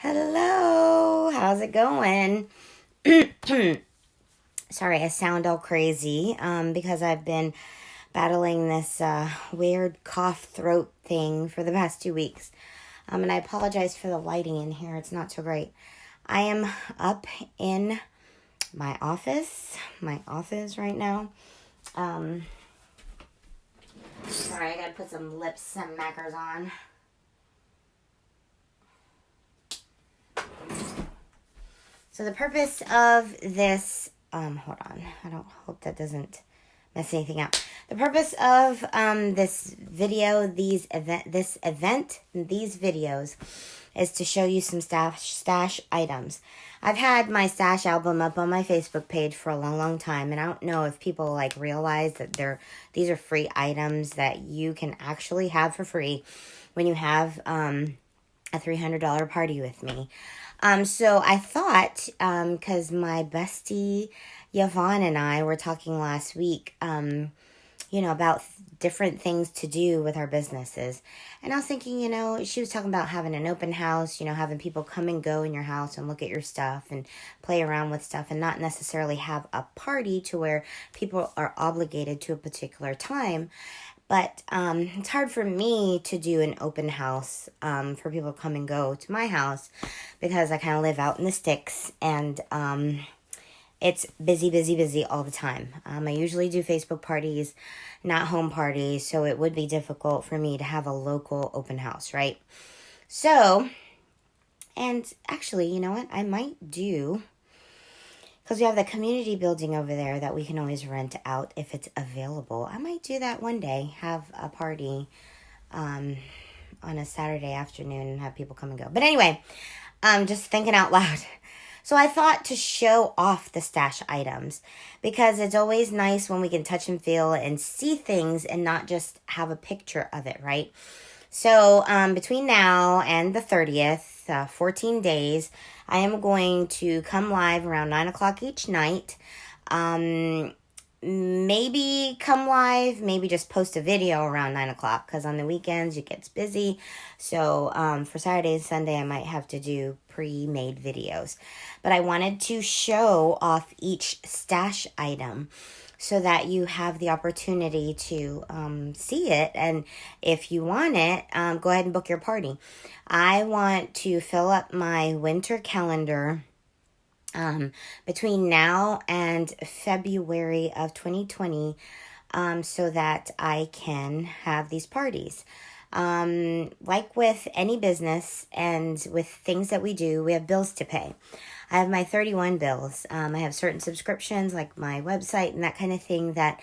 Hello, how's it going? Sorry, I sound all crazy because I've been battling this weird cough throat thing for the past 2 weeks. And I apologize for the lighting in here, it's not so great. I am up in my office right now. Sorry, I gotta put some lips and mackers on. So the purpose of this, hold on, I don't hope that doesn't mess anything up. The purpose of this video, these videos, is to show you some stash items. I've had my stash album up on my Facebook page for a long time, and I don't know if people realize that these are free items that you can actually have for free when you have a $300 party with me. So I thought, because my bestie Yvonne and I were talking last week, about different things to do with our businesses. And I was thinking, she was talking about having an open house, having people come and go in your house and look at your stuff and play around with stuff and not necessarily have a party to where people are obligated to a particular time. But it's hard for me to do an open house for people to come and go to my house because I kind of live out in the sticks and it's busy all the time. I usually do Facebook parties, not home parties, so it would be difficult for me to have a local open house, right? So, and actually, you know what? I might do, because we have the community building over there that we can always rent out if it's available. I might do that one day, have a party on a Saturday afternoon and have people come and go. But anyway, just thinking out loud. So I thought to show off the stash items because it's always nice when we can touch and feel and see things and not just have a picture of it, right? So between now and the 30th, 14 days, I am going to come live around 9 o'clock each night. Maybe come live, maybe just post a video around 9 o'clock because on the weekends it gets busy. So for Saturday and Sunday, I might have to do pre-made videos. But I wanted to show off each stash item so that you have the opportunity to see it. And if you want it, go ahead and book your party. I want to fill up my winter calendar between now and February of 2020 so that I can have these parties. Like with any business and with things that we do, we have bills to pay. I have my 31 bills. I have certain subscriptions like my website and that kind of thing that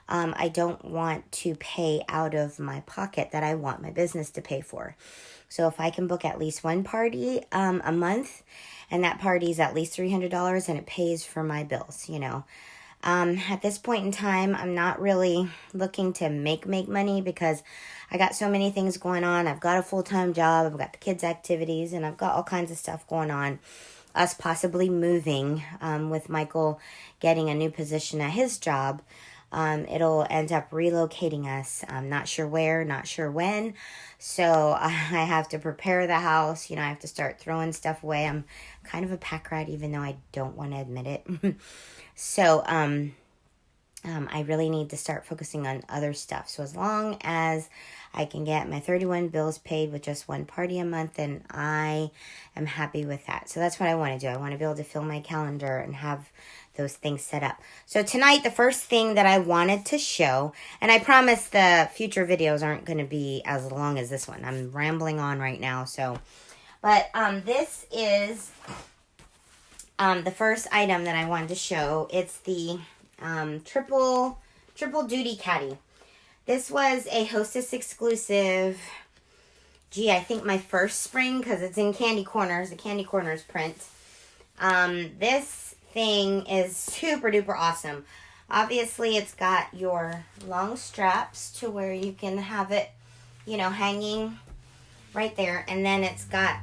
I don't want to pay out of my pocket that I want my business to pay for. So if I can book at least one party a month and that party is at least $300 and it pays for my bills, At this point in time, I'm not really looking to make money because I got so many things going on. I've got a full-time job, I've got the kids' activities, and I've got all kinds of stuff going on. Us possibly moving with Michael getting a new position at his job. It'll end up relocating us. I'm not sure where, not sure when. So I have to prepare the house. I have to start throwing stuff away. I'm kind of a pack rat, even though I don't want to admit it. So I really need to start focusing on other stuff. So as long as I can get my 31 bills paid with just one party a month, then I am happy with that. So that's what I want to do. I want to be able to fill my calendar and have those things set up. So tonight, the first thing that I wanted to show, and I promise the future videos aren't going to be as long as this one. I'm rambling on right now. But this is the first item that I wanted to show. It's the triple duty caddy. This was a Hostess exclusive. I think my first spring because it's in Candy Corners, the Candy Corners print. This thing is super duper awesome. Obviously, it's got your long straps to where you can have it, hanging right there. And then it's got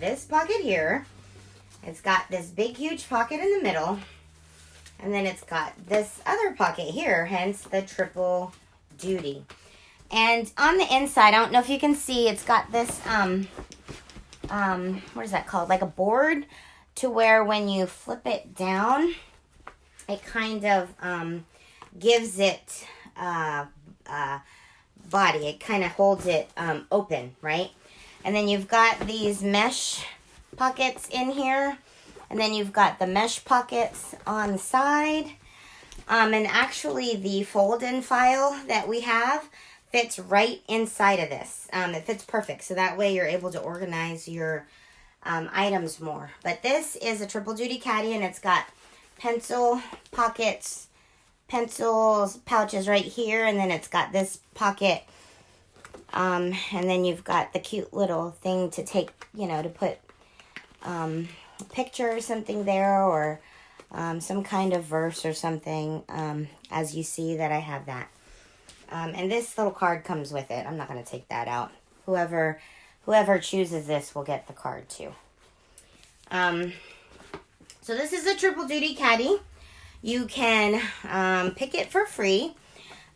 this pocket here. It's got this big, huge pocket in the middle. And then it's got this other pocket here, hence the triple duty. And on the inside, I don't know if you can see, it's got this what is that called? Like a board, to where when you flip it down, it kind of gives it body. It kind of holds it open, right? And then you've got these mesh pockets in here, and then you've got the mesh pockets on the side. And actually the fold-in file that we have fits right inside of this. It fits perfect, so that way you're able to organize your items more. But this is a triple duty caddy, and it's got pencil pockets, pencils, pouches right here, and then it's got this pocket. And then you've got the cute little thing to take, you know, to put a picture or something there, or some kind of verse or something, as you see that I have that. And this little card comes with it. I'm not going to take that out. Whoever chooses this will get the card too. So this is a triple duty caddy. You can pick it for free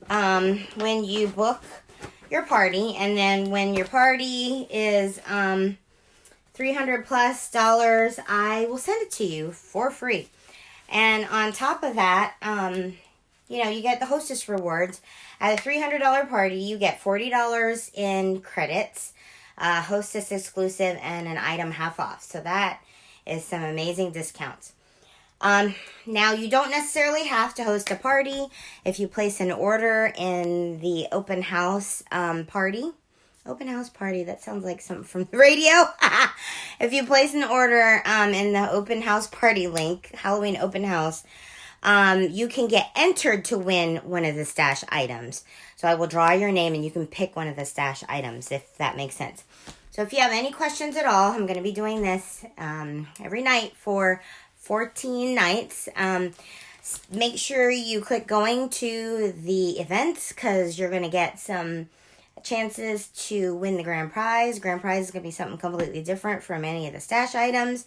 when you book your party, and then when your party is $300+ I will send it to you for free. And on top of that, you know, you get the hostess rewards. At a $300 party, you get $40 in credits, hostess exclusive, and an item half off. So that is some amazing discounts. Now, you don't necessarily have to host a party if you place an order in the open house party. Open house party, that sounds like something from the radio. If you place an order in the open house party link, Halloween open house, you can get entered to win one of the stash items. So I will draw your name and you can pick one of the stash items, if that makes sense. So if you have any questions at all, I'm going to be doing this every night for 14 nights. Make sure you click going to the events, because you're going to get some chances to win the grand prize. Grand prize is going to be something completely different from any of the stash items.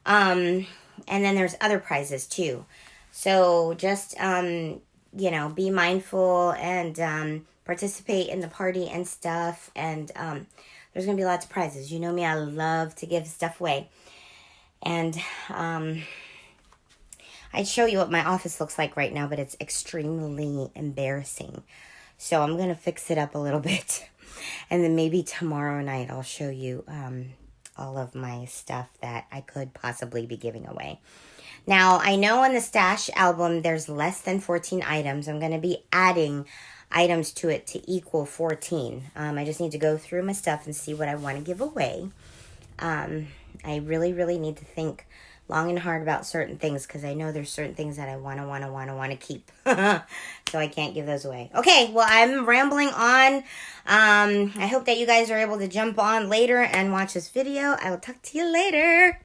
And then there's other prizes too. So just, you know, be mindful and participate in the party and stuff. And there's going to be lots of prizes. You know me, I love to give stuff away. And I'd show you what my office looks like right now, but it's extremely embarrassing. So I'm going to fix it up a little bit. And then maybe tomorrow night I'll show you all of my stuff that I could possibly be giving away. Now, I know on the stash album there's less than 14 items. I'm going to be adding items to it to equal 14. I just need to go through my stuff and see what I want to give away. I really need to think long and hard about certain things, because I know there's certain things that I want to keep. So I can't give those away. Okay, well, I'm rambling on. I hope that you guys are able to jump on later and watch this video. I will talk to you later.